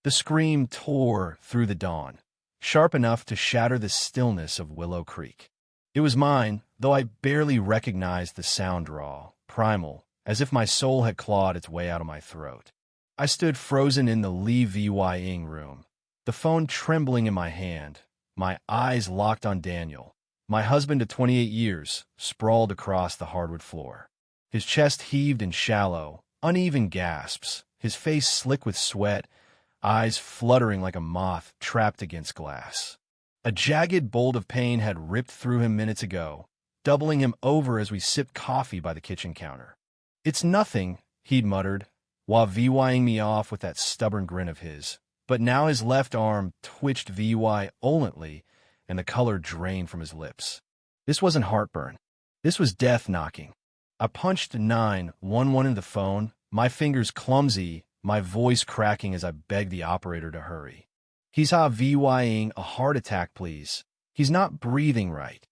The scream tore through the dawn, sharp enough to shatter the stillness of Willow Creek. It was mine, though I barely recognized the sound raw, primal, as if my soul had clawed its way out of my throat. I stood frozen in the Lee Vying room, the phone trembling in my hand, my eyes locked on Daniel, my husband of 28 years, sprawled across the hardwood floor. His chest heaved in shallow, uneven gasps, his face slick with sweat, eyes fluttering like a moth trapped against glass. A jagged bolt of pain had ripped through him minutes ago, doubling him over as we sipped coffee by the kitchen counter. "It's nothing," he'd muttered, while VYing me off with that stubborn grin of his. But now his left arm twitched violently, and the color drained from his lips. This wasn't heartburn. This was death knocking. I punched 911 into the phone, my fingers clumsy, my voice cracking as I begged the operator to hurry. "He's VYing a heart attack, please. He's not breathing right."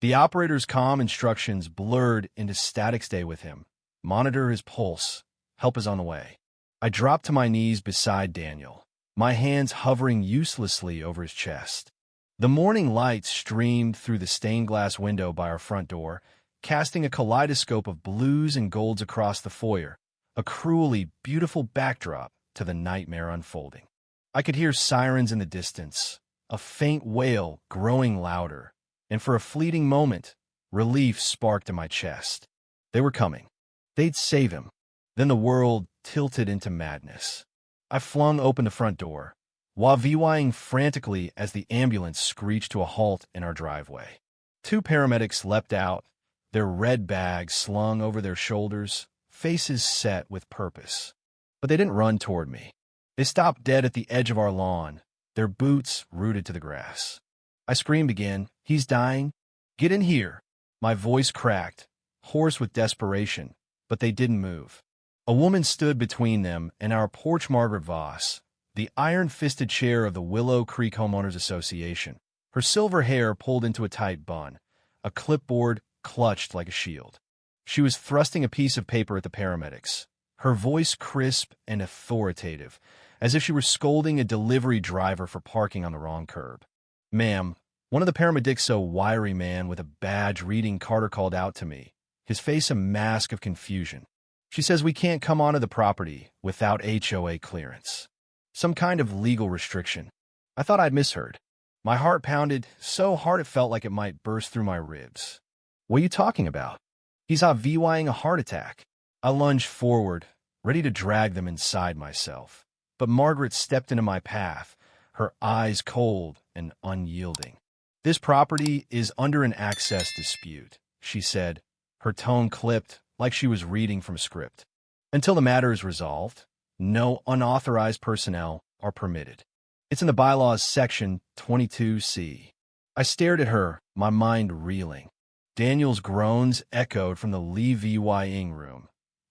The operator's calm instructions blurred into static. "Stay with him. Monitor his pulse. Help is on the way." I dropped to my knees beside Daniel, my hands hovering uselessly over his chest. The morning light streamed through the stained glass window by our front door, casting a kaleidoscope of blues and golds across the foyer, a cruelly beautiful backdrop to the nightmare unfolding. I could hear sirens in the distance, a faint wail growing louder, and for a fleeting moment, relief sparked in my chest. They were coming. They'd save him. Then the world tilted into madness. I flung open the front door, while VYing frantically as the ambulance screeched to a halt in our driveway. Two paramedics leapt out, their red bags slung over their shoulders, faces set with purpose. But they didn't run toward me. They stopped dead at the edge of our lawn, their boots rooted to the grass. I screamed again, "He's dying! Get in here!" My voice cracked, hoarse with desperation, but they didn't move. A woman stood between them and our porch. Margaret Voss, the iron-fisted chair of the Willow Creek Homeowners Association, her silver hair pulled into a tight bun, a clipboard clutched like a shield. She was thrusting a piece of paper at the paramedics, her voice crisp and authoritative, as if she were scolding a delivery driver for parking on the wrong curb. "Ma'am," one of the paramedics, a wiry man with a badge reading Carter, called out to me, his face a mask of confusion. "She says we can't come onto the property without HOA clearance. Some kind of legal restriction." I thought I'd misheard. My heart pounded so hard it felt like it might burst through my ribs. "What are you talking about?" "He's VYing a heart attack." I lunged forward, ready to drag them inside myself. But Margaret stepped into my path, her eyes cold and unyielding. "This property is under an access dispute," she said, her tone clipped like she was reading from a script. "Until the matter is resolved, no unauthorized personnel are permitted. It's in the bylaws, section 22C. I stared at her, my mind reeling. Daniel's groans echoed from the Lee Vying room,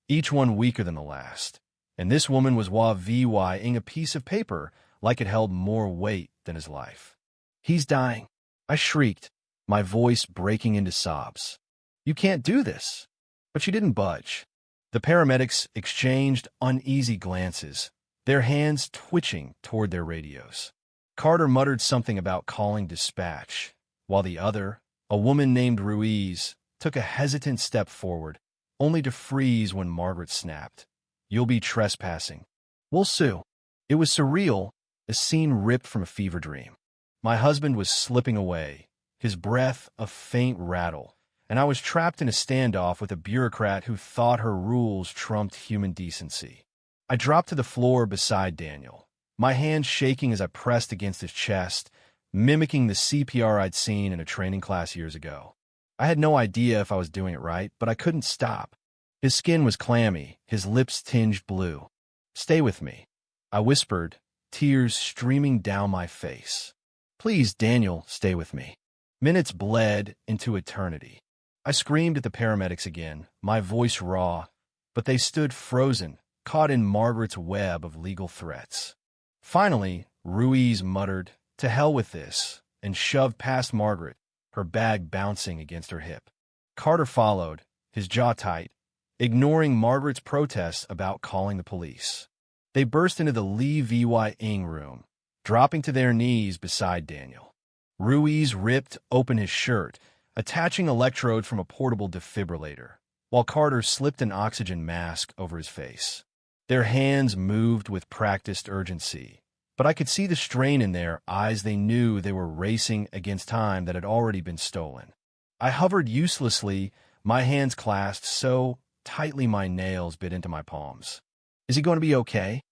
each one weaker than the last. And this woman was VYing a piece of paper like it held more weight than his life. "He's dying," I shrieked, my voice breaking into sobs. "You can't do this." But she didn't budge. The paramedics exchanged uneasy glances, their hands twitching toward their radios. Carter muttered something about calling dispatch, while the other, a woman named Ruiz, took a hesitant step forward, only to freeze when Margaret snapped, "You'll be trespassing. We'll sue." It was surreal, a scene ripped from a fever dream. My husband was slipping away, his breath a faint rattle, and I was trapped in a standoff with a bureaucrat who thought her rules trumped human decency. I dropped to the floor beside Daniel, my hands shaking as I pressed against his chest, mimicking the CPR I'd seen in a training class years ago. I had no idea if I was doing it right, but I couldn't stop. His skin was clammy, his lips tinged blue. "Stay with me," I whispered, tears streaming down my face. "Please, Daniel, stay with me." Minutes bled into eternity. I screamed at the paramedics again, my voice raw, but they stood frozen, caught in Margaret's web of legal threats. Finally, Ruiz muttered, "To hell with this," and shoved past Margaret, her bag bouncing against her hip. Carter followed, his jaw tight, ignoring Margaret's protests about calling the police. They burst into the Lee Vy-ing room, dropping to their knees beside Daniel. Ruiz ripped open his shirt, attaching electrode from a portable defibrillator, while Carter slipped an oxygen mask over his face. Their hands moved with practiced urgency, but I could see the strain in their eyes. They knew they were racing against time that had already been stolen. I hovered uselessly, my hands clasped so tightly my nails bit into my palms. "Is he going to be okay?"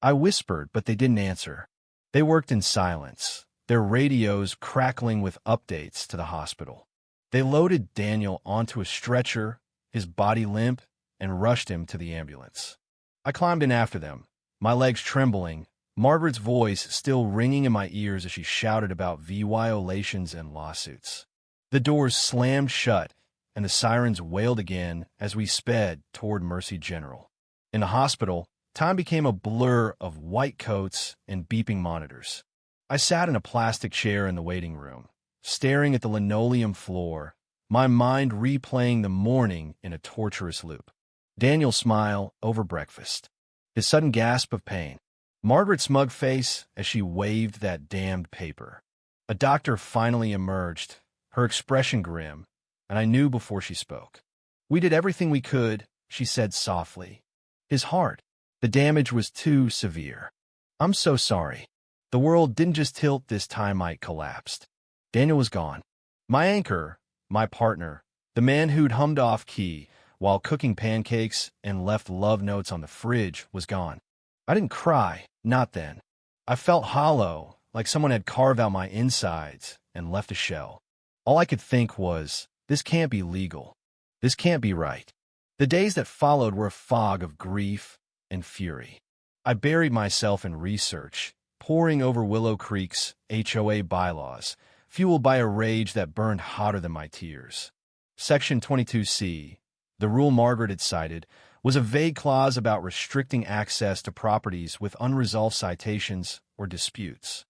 I whispered, but they didn't answer. They worked in silence, their radios crackling with updates to the hospital. They loaded Daniel onto a stretcher, his body limp, and rushed him to the ambulance. I climbed in after them, my legs trembling, Margaret's voice still ringing in my ears as she shouted about violations and lawsuits. The doors slammed shut, and the sirens wailed again as we sped toward Mercy General. In the hospital, time became a blur of white coats and beeping monitors. I sat in a plastic chair in the waiting room, staring at the linoleum floor, my mind replaying the morning in a torturous loop. Daniel's smile over breakfast, his sudden gasp of pain, Margaret's smug face as she waved that damned paper. A doctor finally emerged, her expression grim, and I knew before she spoke. "We did everything we could," she said softly. "His heart. The damage was too severe. I'm so sorry. The world didn't just tilt this time. I collapsed." Daniel was gone. My anchor, my partner, the man who'd hummed off key while cooking pancakes and left love notes on the fridge, was gone. I didn't cry, not then. I felt hollow, like someone had carved out my insides and left a shell. All I could think was, this can't be legal. This can't be right. The days that followed were a fog of grief and fury. I buried myself in research, poring over Willow Creek's HOA bylaws, fueled by a rage that burned hotter than my tears. Section 22C, the rule Margaret had cited, was a vague clause about restricting access to properties with unresolved citations or disputes.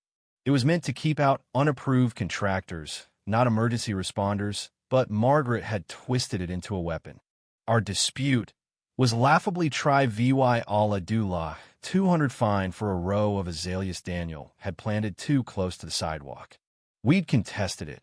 It was meant to keep out unapproved contractors, not emergency responders, but Margaret had twisted it into a weapon. Our dispute was laughably Vy ala Dula, 200 fine for a row of azaleas Daniel had planted too close to the sidewalk. We'd contested it,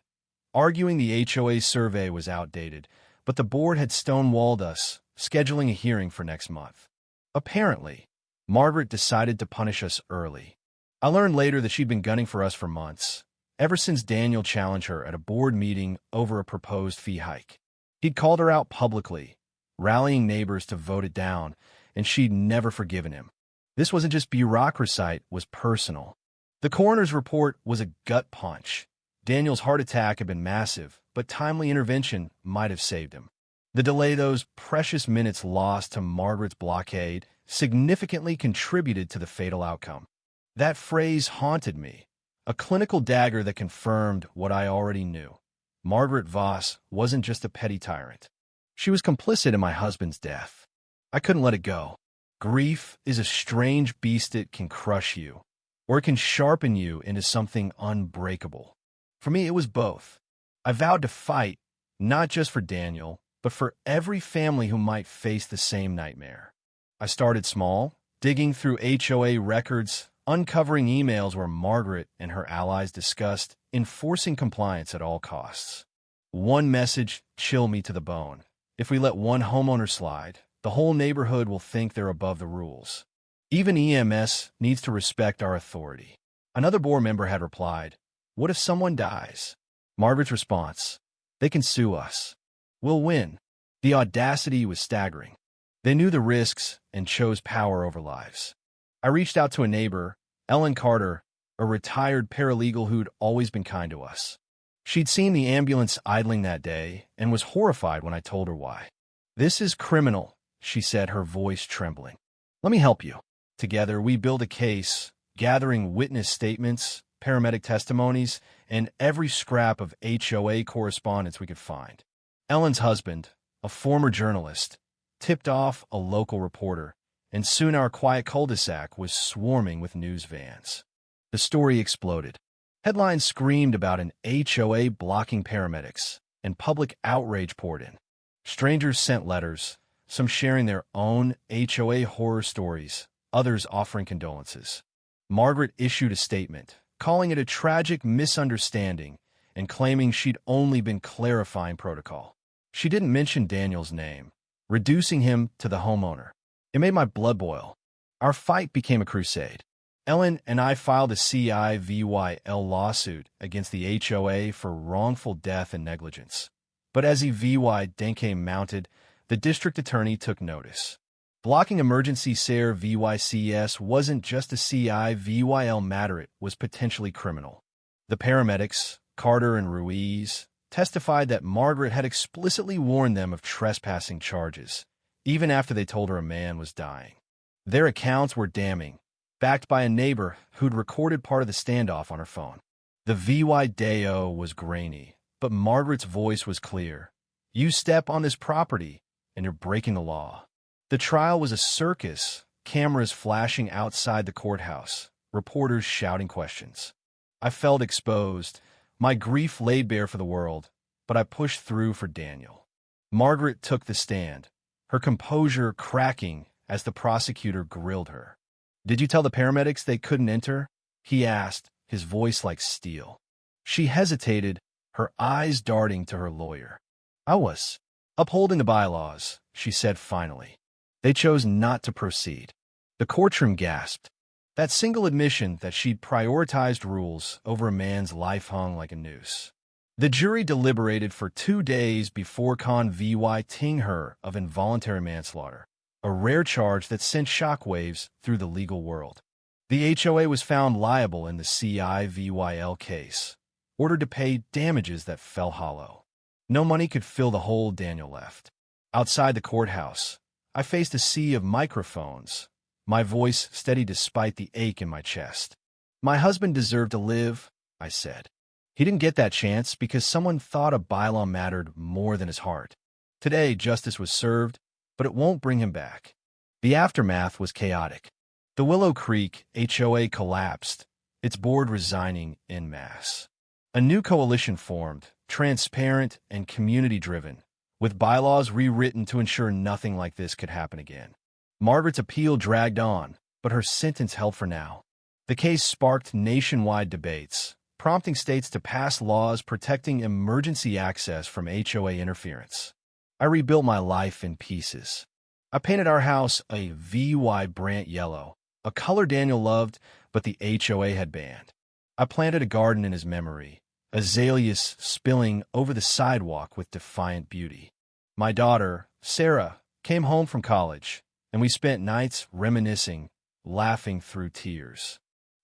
arguing the HOA survey was outdated, but the board had stonewalled us, scheduling a hearing for next month. Apparently, Margaret decided to punish us early. I learned later that she'd been gunning for us for months, ever since Daniel challenged her at a board meeting over a proposed fee hike. He'd called her out publicly, rallying neighbors to vote it down, and she'd never forgiven him. This wasn't just bureaucracy, it was personal. The coroner's report was a gut punch. Daniel's heart attack had been massive, but timely intervention might have saved him. The delay, those precious minutes lost to Margaret's blockade, significantly contributed to the fatal outcome. That phrase haunted me, a clinical dagger that confirmed what I already knew. Margaret Voss wasn't just a petty tyrant. She was complicit in my husband's death. I couldn't let it go. Grief is a strange beast. It can crush you, or it can sharpen you into something unbreakable. For me, it was both. I vowed to fight, not just for Daniel, but for every family who might face the same nightmare. I started small, digging through HOA records, uncovering emails where Margaret and her allies discussed enforcing compliance at all costs. One message chilled me to the bone. If we let one homeowner slide, the whole neighborhood will think they're above the rules. Even EMS needs to respect our authority. Another board member had replied, "What if someone dies?" Margaret's response, "They can sue us. We'll win." The audacity was staggering. They knew the risks and chose power over lives. I reached out to a neighbor, Ellen Carter, a retired paralegal who'd always been kind to us. She'd seen the ambulance idling that day and was horrified when I told her why. "This is criminal," she said, her voice trembling. "Let me help you." Together, we built a case, gathering witness statements, paramedic testimonies, and every scrap of HOA correspondence we could find. Ellen's husband, a former journalist, tipped off a local reporter, and soon our quiet cul-de-sac was swarming with news vans. The story exploded. Headlines screamed about an HOA blocking paramedics, and public outrage poured in. Strangers sent letters, some sharing their own HOA horror stories, others offering condolences. Margaret issued a statement, calling it a tragic misunderstanding and claiming she'd only been clarifying protocol. She didn't mention Daniel's name, reducing him to the homeowner. It made my blood boil. Our fight became a crusade. Ellen and I filed a CIVYL lawsuit against the HOA for wrongful death and negligence. But as EVY Denke mounted, the district attorney took notice. Blocking emergency SARE VYCS wasn't just a CIVYL matter, it was potentially criminal. The paramedics, Carter and Ruiz, testified that Margaret had explicitly warned them of trespassing charges, even after they told her a man was dying. Their accounts were damning, backed by a neighbor who'd recorded part of the standoff on her phone. The VY Deo was grainy, but Margaret's voice was clear. You step on this property, and you're breaking the law. The trial was a circus, cameras flashing outside the courthouse, reporters shouting questions. I felt exposed, my grief laid bare for the world, but I pushed through for Daniel. Margaret took the stand, her composure cracking as the prosecutor grilled her. Did you tell the paramedics they couldn't enter? He asked, his voice like steel. She hesitated, her eyes darting to her lawyer. I was upholding the bylaws, she said finally. They chose not to proceed. The courtroom gasped. That single admission that she'd prioritized rules over a man's life hung like a noose. The jury deliberated for 2 days before convicting her of involuntary manslaughter, a rare charge that sent shockwaves through the legal world. The HOA was found liable in the CIVYL case, ordered to pay damages that fell hollow. No money could fill the hole Daniel left. Outside the courthouse, I faced a sea of microphones, my voice steady despite the ache in my chest. My husband deserved to live, I said. He didn't get that chance because someone thought a bylaw mattered more than his heart. Today, justice was served, but it won't bring him back. The aftermath was chaotic. The Willow Creek HOA collapsed, its board resigning en masse. A new coalition formed, transparent and community-driven, with bylaws rewritten to ensure nothing like this could happen again. Margaret's appeal dragged on, but her sentence held for now. The case sparked nationwide debates, prompting states to pass laws protecting emergency access from HOA interference. I rebuilt my life in pieces. I painted our house a VY Brant yellow, a color Daniel loved, but the HOA had banned. I planted a garden in his memory, azaleas spilling over the sidewalk with defiant beauty. My daughter, Sarah, came home from college, and we spent nights reminiscing, laughing through tears.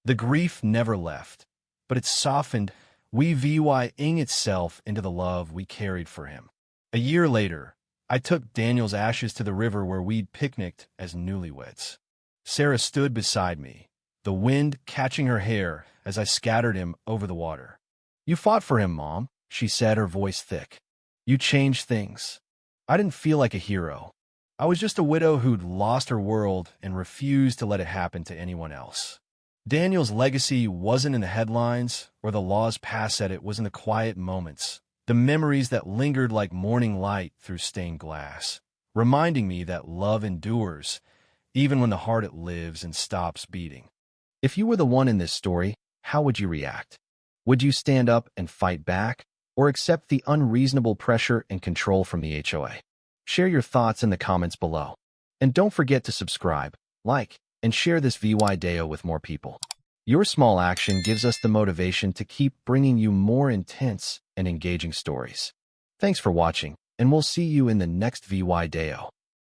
The grief never left, but it softened, weaving itself into the love we carried for him. A year later, I took Daniel's ashes to the river where we'd picnicked as newlyweds. Sarah stood beside me, the wind catching her hair as I scattered him over the water. You fought for him, Mom, she said, her voice thick. You changed things. I didn't feel like a hero. I was just a widow who'd lost her world and refused to let it happen to anyone else. Daniel's legacy wasn't in the headlines or the laws passed at it, was in the quiet moments, the memories that lingered like morning light through stained glass, reminding me that love endures, even when the heart it lives and stops beating. If you were the one in this story, how would you react? Would you stand up and fight back, or accept the unreasonable pressure and control from the HOA? Share your thoughts in the comments below. And don't forget to subscribe, like, and share this VY Deo with more people. Your small action gives us the motivation to keep bringing you more intense and engaging stories. Thanks for watching, and we'll see you in the next VY Deo.